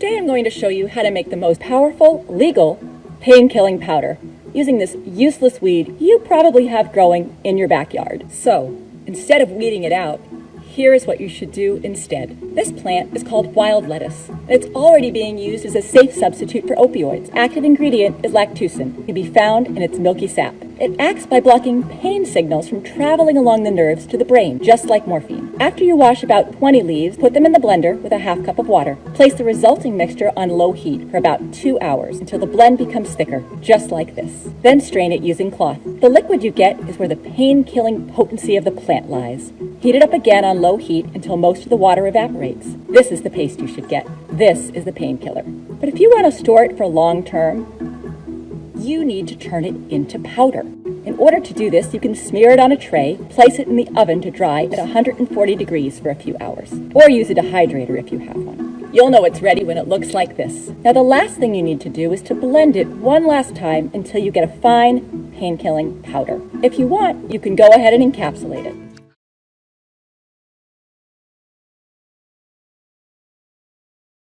Today I'm going to show you how to make the most powerful, legal, pain-killing powder using this useless weed you probably have growing in your backyard. So, instead of weeding it out, here is what you should do instead. This plant is called wild lettuce. It's already being used as a safe substitute for opioids. Active ingredient is lactucin. It can be found in its milky sap. It acts by blocking pain signals from traveling along the nerves to the brain, just like morphine. After you wash about 20 leaves, put them in the blender with a half cup of water. Place the resulting mixture on low heat for about 2 hours until the blend becomes thicker, just like this. Then strain it using cloth. The liquid you get is where the pain-killing potency of the plant lies. Heat it up again on low heat until most of the water evaporates. This is the paste you should get. This is the painkiller. But if you want to store it for long term, you need to turn it into powder. In order to do this, you can smear it on a tray, place it in the oven to dry at 140 degrees for a few hours, or use a dehydrator if you have one. You'll know it's ready when it looks like this. Now the last thing you need to do is to blend it one last time until you get a fine, pain-killing powder. If you want, you can go ahead and encapsulate it.